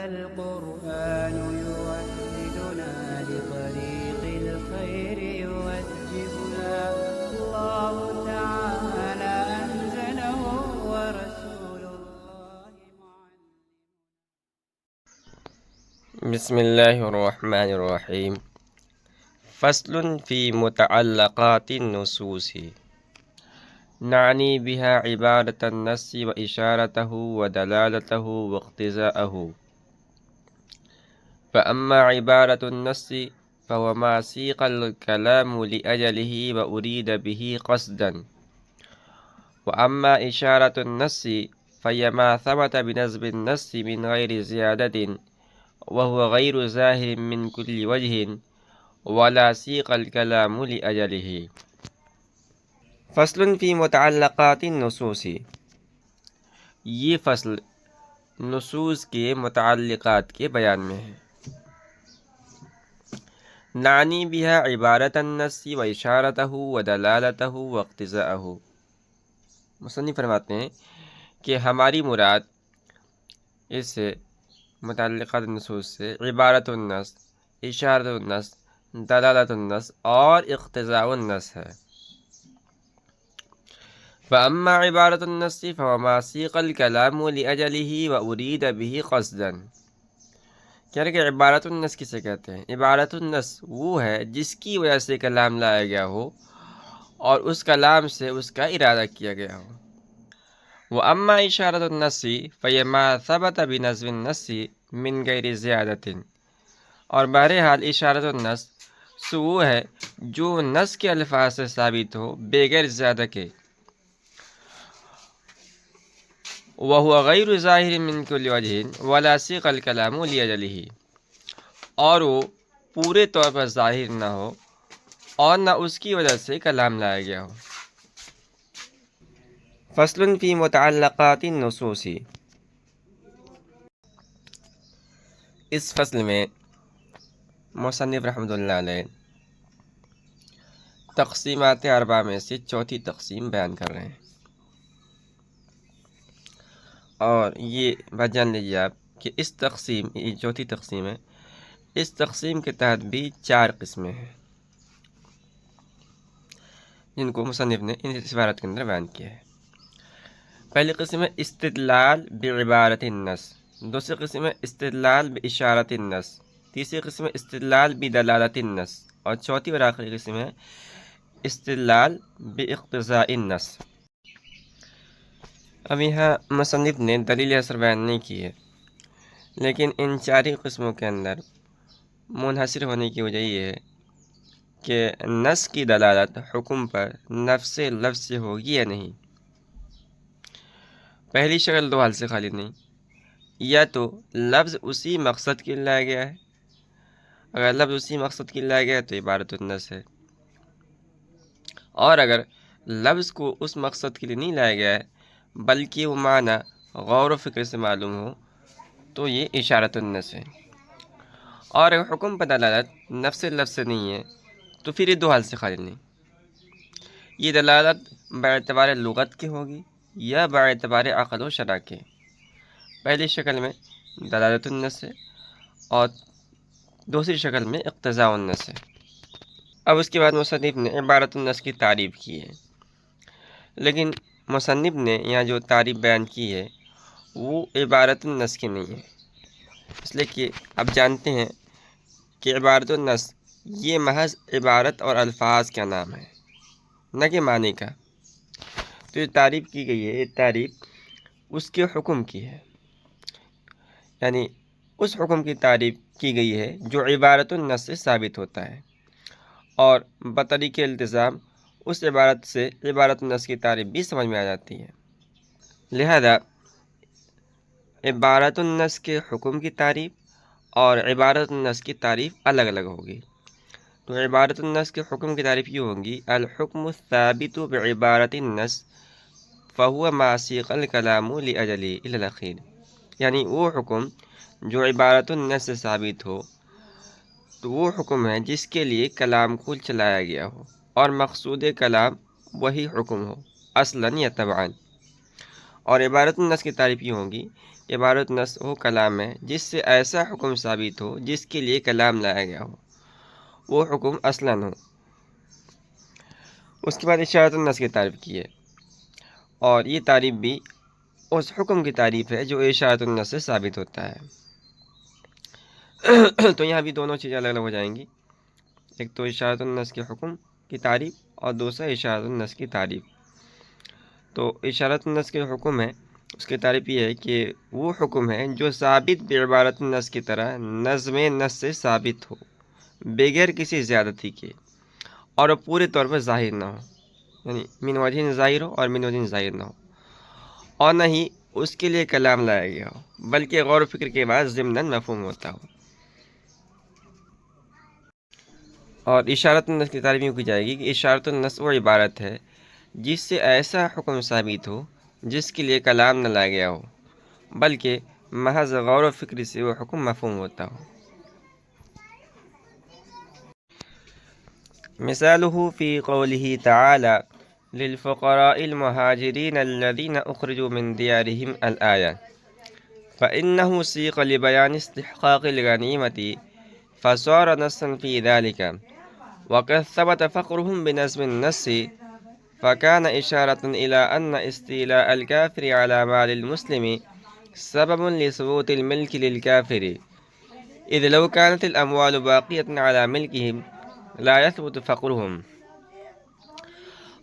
القرآن يوحدنا لطريق الخير يوجهنا الله تعالى أنزله ورسول الله معلم. بسم الله الرحمن الرحيم. فصل في متعلقات النصوص نعني بها عبارة النص وإشارته ودلالته واقتضاءه. فأما عبارة النص فهو ما سيق الكلام لأجله وأريد به قصدا، وأما إشارة النص فهي ما ثبت بنسب النص من غير زيادة وهو غير ظاهر من كل وجه ولا سيق الكلام لأجله. فصل فی متعلقات النصوص، یہ فصل نصوص کے متعلقات کے بیان میں ہے۔ نعنی بها عبارت النص و اشارتہ و دلالتہ و اقتضاءہ۔ مصنف فرماتے ہیں کہ ہماری مراد اس سے متعلقات النصوص سے عبارت النص، اشارت النص، دلالت النص اور اقتضاء النص ہے۔ فأما عبارت النص فهو ما سیق الکلام لأجلہ وأرید به قصدا۔ کہہ رہے کہ عبارت النص کسے کہتے ہیں؟ عبارت النص وہ ہے جس کی وجہ سے کلام لایا گیا ہو اور اس کلام سے اس کا ارادہ کیا گیا ہو۔ وأما اشارت النص فهي ما ثبت بنسب النص من غیر زیادت۔ اور بہرحال اشارت النص سو وہ ہے جو نص کے الفاظ سے ثابت ہو بغیر زیادہ کے، وَهُوَ غَيْرُ ظَاهِرٍ مِّن كُلِّ وَجْهٍ وَلَا سِيقَ الْكَلَامُ لِأَجَلِهِ، اور وہ پورے طور پر ظاہر نہ ہو اور نہ اس کی وجہ سے کلام لایا گیا ہو۔ فصل فی متعلقات النصوص، اس فصل میں مصنف رحمۃ اللہ علیہ تقسیمات اربع میں سے چوتھی تقسیم بیان کر رہے ہیں، اور یہ بات جان لیجیے آپ کہ اس تقسیم، یہ چوتھی تقسیم ہے، اس تقسیم کے تحت بھی 4 قسمیں ہیں جن کو مصنف نے اس عبارت کے اندر بیان کیا ہے۔ پہلی قسم ہے استدلال بعبارت النص، دوسری قسم ہے استدلال باشارت النص، تیسری قسم ہے استدلال بدلالت النص، اور چوتھی اور آخری قسم ہے استدلال باقتضاء النص۔ اب یہاں مصنف نے دلیل اثر بیان نہیں کی ہے، لیکن ان 4 ہی قسموں کے اندر منحصر ہونے کی وجہ یہ ہے کہ نص کی دلالت حکم پر نفس لفظ سے ہوگی یا نہیں۔ پہلی شکل 2 حال سے خالی نہیں، یا تو لفظ اسی مقصد کے لیے لایا گیا ہے، اگر لفظ اسی مقصد کے لیے لایا گیا ہے تو عبارت النص ہے، اور اگر لفظ کو اس مقصد کے لیے نہیں لایا گیا ہے بلکہ وہ معنی غور و فکر سے معلوم ہو تو یہ اشارت النص ہے، اور اگر حکم پر دلالت نفس لفظ سے نہیں ہے تو پھر یہ 2 حال سے خالی نہیں۔ یہ دلالت باعتبار لغت کی ہوگی یا باعتبار عقل و شرع کے۔ پہلی شکل میں دلالت النص ہے اور دوسری شکل میں اقتضاء النص ہے۔ اب اس کے بعد مصنف نے عبارت النص کی تعریف کی ہے، لیکن مصنف نے یہاں جو تعریف بیان کی ہے وہ عبارت النص کی نہیں ہے، اس لیے کہ اب جانتے ہیں کہ عبارت النص یہ محض عبارت اور الفاظ کا نام ہے، نہ کہ معنی کا۔ تو یہ تعریف کی گئی ہے، یہ تعریف اس کے حکم کی ہے، یعنی اس حکم کی تعریف کی گئی ہے جو عبارت النص سے ثابت ہوتا ہے، اور بطریق التزام اس عبارت سے عبارت النص کی تعریف بھی سمجھ میں آ جاتی ہے۔ لہذا عبارت النص کے حکم کی تعریف اور عبارت النص کی تعریف الگ الگ ہوگی۔ تو عبارت النص کے حکم کی تعریف یہ ہوگی: الحکم الثابت بعبارت النص فهو ما سیق الکلام لاجلہ الی الاخیر، یعنی وہ حکم جو عبارت النص سے ثابت ہو تو وہ حکم ہے جس کے لیے کلام کو چلایا گیا ہو اور مقصود کلام وہی حکم ہو اصلاً یا تبعاً۔ اور عبارت النص کی تعریف یہ ہوگی عبارت نص وہ کلام ہے جس سے ایسا حکم ثابت ہو جس کے لیے کلام لایا گیا ہو، وہ حکم اصلاً ہو۔ اس کے بعد اشارۃ النص کی تعریف کی ہے، اور یہ تعریف بھی اس حکم کی تعریف ہے جو اشارۃ النص سے ثابت ہوتا ہے۔ تو یہاں بھی دونوں چیزیں الگ الگ ہو جائیں گی، ایک تو اشارۃ النص کے حکم کی تعریف اور دوسرا اشارۃ النص کی تعریف۔ تو اشارۃ النص کے حکم ہے، اس کی تعریف یہ ہے کہ وہ حکم ہے جو ثابت بعبارت النص کی طرح نظم نص سے ثابت ہو بغیر کسی زیادتی کے، اور وہ پورے طور پر ظاہر نہ ہو، یعنی من وجہ ظاہر ہو اور من وجہ ظاہر نہ ہو، اور نہ ہی اس کے لیے کلام لایا گیا ہو بلکہ غور و فکر کے بعد ضمناً مفہوم ہوتا ہو۔ اور اشارۃ النص کی تعریف یوں کی جائے گی کہ اشارۃ النص وہ عبارت ہے جس سے ایسا حکم ثابت ہو جس کے لیے کلام نہ لایا گیا ہو بلکہ محض غور و فکر سے وہ حکم مفہوم ہوتا ہو۔ مثالہ فی قولہ تعالی للفقراء المہاجرین الذین اخرجوا من دیارہم الآیہ فإنہ سیق لبیان استحقاق الغنیمة فصار نصا فی ذلک وقد ثبت فقرهم بنظم النص فكان إشارة إلى أن استيلاء الكافر على مال المسلم سبب لثبوت الملك للكافر، إذ لو كانت الأموال باقية على ملكهم لا يثبت فقرهم۔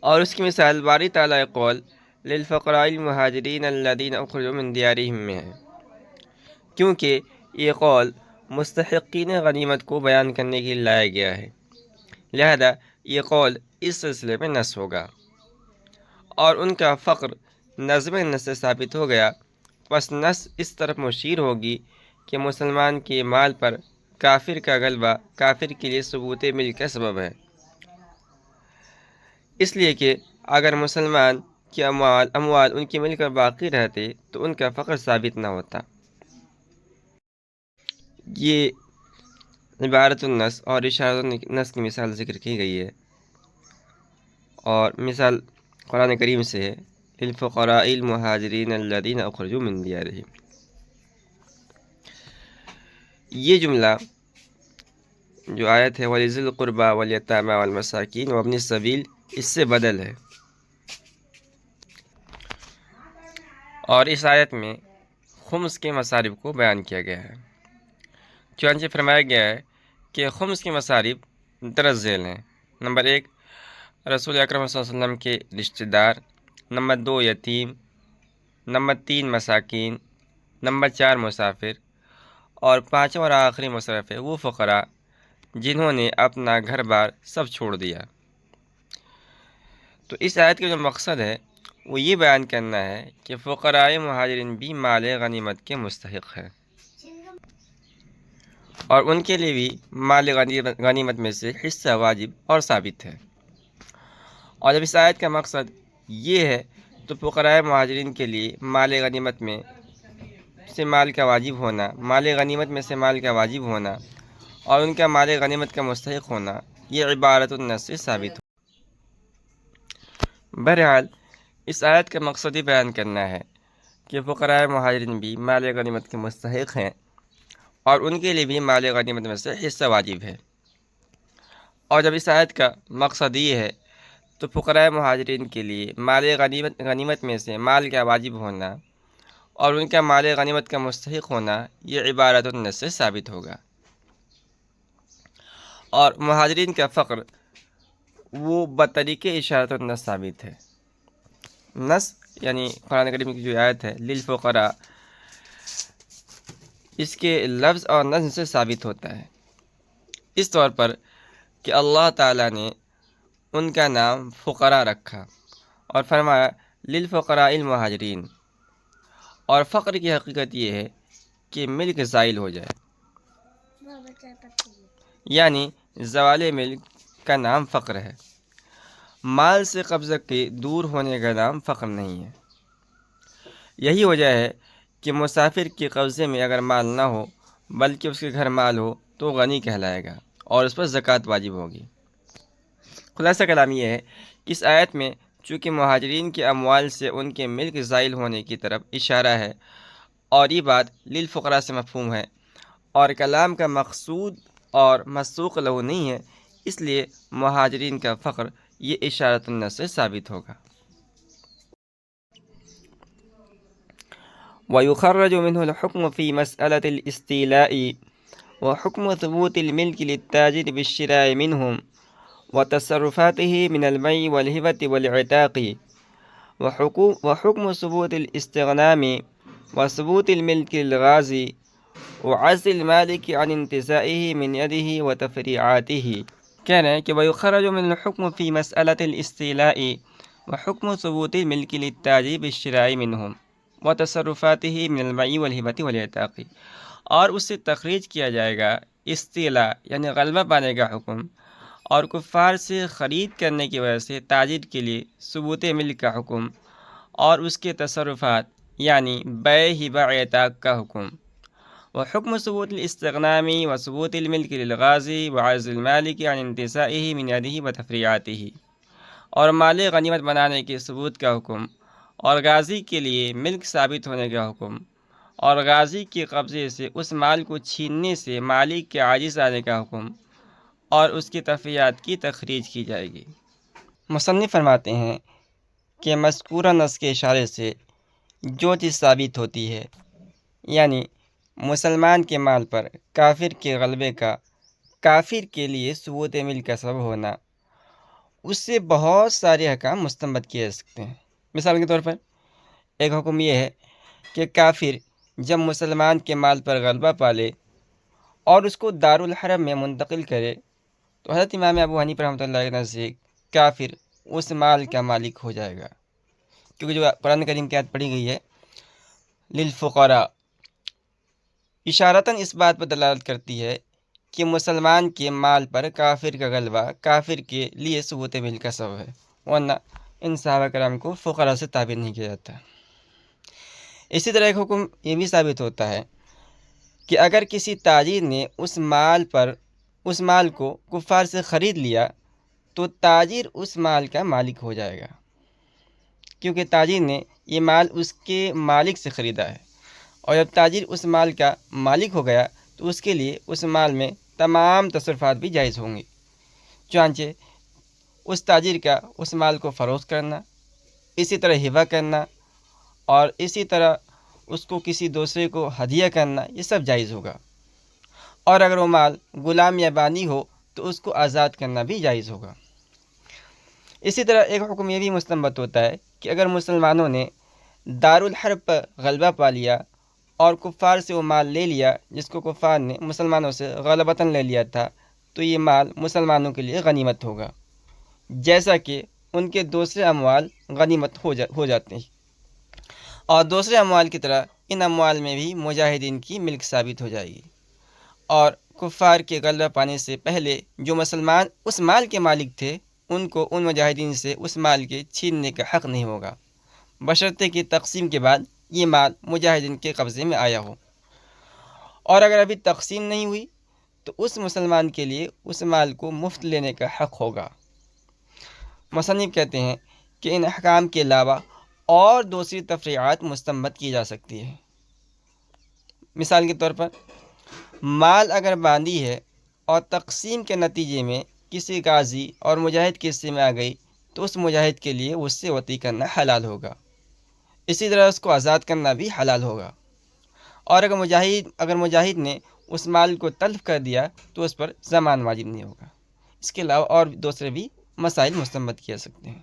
اور اس کی مثال باری تعالیٰ قول للفقراء المہاجرین الذین اخرجوا من دیارہم میں ہے، کیونکہ یہ قول مستحقین غنیمت کو بیان کرنے کے لیے لایا گیا ہے، لہذا یہ قول اس سلسلے میں نص ہوگا، اور ان کا فقر نظم نص سے ثابت ہو گیا، پس نص اس طرف مشیر ہوگی کہ مسلمان کے مال پر کافر کا غلبہ کافر کے لیے ثبوت ملک کا سبب ہے، اس لیے کہ اگر مسلمان کے اموال ان کے ملک پر باقی رہتے تو ان کا فقر ثابت نہ ہوتا۔ یہ عبارت النص اور اشارۃ النص کی مثال ذکر کی گئی ہے، اور مثال قرآن کریم سے ہے للفقراء المہاجرین الذین اخرجوا من دیارہم۔ یہ جملہ جو آیت ہے وَلِذِي الْقُرْبَى وَالْيَتَامَى وَالْمَسَاكِينِ وَابْنِ السَّبِيلِ اس سے بدل ہے، اور اس آیت میں خمس کے مصارف کو بیان کیا گیا ہے، چنانچہ فرمایا گیا ہے کہ خمس کے مصارف درج ذیل ہیں۔ نمبر 1 رسول اکرم صلی اللہ علیہ وسلم کے رشتہ دار، نمبر 2 یتیم، نمبر 3 مساکین، نمبر 4 مسافر، اور پانچواں اور آخری مصرف ہے وہ فقراء جنہوں نے اپنا گھر بار سب چھوڑ دیا۔ تو اس آیت کا جو مقصد ہے وہ یہ بیان کرنا ہے کہ فقراء مہاجرین بھی مال غنیمت کے مستحق ہیں، اور ان کے لیے بھی مال غنیمت میں سے حصہ واجب اور ثابت ہے۔ اور جب اس آیت کا مقصد یہ ہے تو فقراء مہاجرین کے لیے مال غنیمت میں سے مال کا واجب ہونا، مال غنیمت میں سے مال کا واجب ہونا اور ان کا مال غنیمت کا مستحق ہونا یہ عبارت النص سے ثابت ہو۔ بہرحال اس آیت کا مقصد یہ بیان کرنا ہے کہ فقراء مہاجرین بھی مال غنیمت کے مستحق ہیں، اور ان کے لیے بھی مال غنیمت میں سے حصہ واجب ہے۔ اور جب اس آیت کا مقصد یہ ہے تو فقراء مہاجرین کے لیے مال غنیمت میں سے مال کا واجب ہونا اور ان کا مال غنیمت کا مستحق ہونا یہ عبارت النص سے ثابت ہوگا۔ اور مہاجرین کا فقر وہ بطریق اشارت النص ثابت ہے۔ نص یعنی قرآن کریم کی جو آیت ہے للفقراء، اس کے لفظ اور نظم سے ثابت ہوتا ہے، اس طور پر کہ اللہ تعالیٰ نے ان کا نام فقراء رکھا اور فرمایا للفقراء المہاجرین، اور فقر کی حقیقت یہ ہے کہ ملک زائل ہو جائے، یعنی زوال ملک کا نام فقر ہے، مال سے قبضہ کے دور ہونے کا نام فقر نہیں ہے۔ یہی وجہ ہے کہ مسافر کے قبضے میں اگر مال نہ ہو بلکہ اس کے گھر مال ہو تو غنی کہلائے گا اور اس پر زکوٰۃ واجب ہوگی۔ خلاصہ کلام یہ ہے کہ اس آیت میں چونکہ مہاجرین کے اموال سے ان کے ملک زائل ہونے کی طرف اشارہ ہے، اور یہ بات للفقراء سے مفہوم ہے اور کلام کا مقصود اور مسوق لہو نہیں ہے، اس لیے مہاجرین کا فقر یہ اشارۃ النص سے ثابت ہوگا۔ ويخرج منه الحكم في مسألة الاستيلاء وحكم ثبوت الملك للتاجر بالشراء منهم وتصرفاته من البيع والهبة والعتاق وحكم ثبوت الاستغنام وثبوت الملك للغازي وعزل المالك عن انتزاعه من يده وتفريعاته۔ کہہ رہے ہیں کہ ويخرج من الحكم في مسألة الاستيلاء وحكم ثبوت الملك للتاجر بالشراء منهم وتصرفاته من البيع والهبة والعتاق، اور اس سے تخریج کیا جائے گا استیلا یعنی غلبہ پانے کا حکم، اور کفار سے خرید کرنے کی وجہ سے تاجر کے لیے ثبوت ملک کا حکم، اور اس کے تصرفات یعنی بیع ہبہ عتاق کا حکم، وحکم ثبوت الاستغنام وثبوت الملک للغازی وعزل المالک عن انتزاعه من یده وتفریعاته، اور مال غنیمت بنانے کے ثبوت کا حکم، اور غازی کے لیے ملک ثابت ہونے کا حکم، اور غازی کے قبضے سے اس مال کو چھیننے سے مالک کے عاجز آنے کا حکم، اور اس کی تفریعات کی تخریج کی جائے گی۔ مصنف فرماتے ہیں کہ مذکورہ نص کے اشارے سے جو چیز ثابت ہوتی ہے، یعنی مسلمان کے مال پر کافر کے غلبے کا کافر کے لیے ثبوت ملک کا سبب ہونا، اس سے بہت سارے احکام مستنبط کیے جا سکتے ہیں۔ مثال کے طور پر ایک حکم یہ ہے کہ کافر جب مسلمان کے مال پر غلبہ پالے اور اس کو دارالحرب میں منتقل کرے تو حضرت امام ابو حنیفہ رحمۃ اللہ کے نزدیک کافر اس مال کا مالک ہو جائے گا، کیونکہ جو قرآن کریم کی آیت پڑھی گئی ہے للفقراء، اشارتاً اس بات پر دلالت کرتی ہے کہ مسلمان کے مال پر کافر کا غلبہ کافر کے لیے ثبوت ملک کا سبب ہے، ورنہ ان صحابہ کرام کو فقراء سے تعبیر نہیں کیا جاتا۔ اسی طرح ایک حکم یہ بھی ثابت ہوتا ہے کہ اگر کسی تاجر نے اس مال کو کفار سے خرید لیا تو تاجر اس مال کا مالک ہو جائے گا، کیونکہ تاجر نے یہ مال اس کے مالک سے خریدا ہے، اور جب تاجر اس مال کا مالک ہو گیا تو اس کے لیے اس مال میں تمام تصرفات بھی جائز ہوں گے، چنانچہ اس تاجر کا اس مال کو فروخت کرنا، اسی طرح ہبہ کرنا، اور اسی طرح اس کو کسی دوسرے کو ہدیہ کرنا، یہ سب جائز ہوگا، اور اگر وہ مال غلام یا بانی ہو تو اس کو آزاد کرنا بھی جائز ہوگا۔ اسی طرح ایک حکم یہ بھی مستنبط ہوتا ہے کہ اگر مسلمانوں نے دارالحرب پر غلبہ پا لیا اور کفار سے وہ مال لے لیا جس کو کفار نے مسلمانوں سے غلبتاً لے لیا تھا، تو یہ مال مسلمانوں کے لیے غنیمت ہوگا، جیسا کہ ان کے دوسرے اموال غنیمت ہو جاتے ہیں، اور دوسرے اموال کی طرح ان اموال میں بھی مجاہدین کی ملک ثابت ہو جائے گی، اور کفار کے غلبہ پانے سے پہلے جو مسلمان اس مال کے مالک تھے ان کو ان مجاہدین سے اس مال کے چھیننے کا حق نہیں ہوگا، بشرطے کہ تقسیم کے بعد یہ مال مجاہدین کے قبضے میں آیا ہو، اور اگر ابھی تقسیم نہیں ہوئی تو اس مسلمان کے لیے اس مال کو مفت لینے کا حق ہوگا۔ مصنف کہتے ہیں کہ ان احکام کے علاوہ اور دوسری تفریعات مستنبط کی جا سکتی ہے۔ مثال کے طور پر مال اگر باندھی ہے اور تقسیم کے نتیجے میں کسی غازی اور مجاہد کے حصے میں آ گئی تو اس مجاہد کے لیے اس سے وطی کرنا حلال ہوگا، اسی طرح اس کو آزاد کرنا بھی حلال ہوگا، اور اگر مجاہد نے اس مال کو تلف کر دیا تو اس پر ضمان واجب نہیں ہوگا۔ اس کے علاوہ اور دوسرے بھی مسائل مستنبط کیے جا سکتے ہیں۔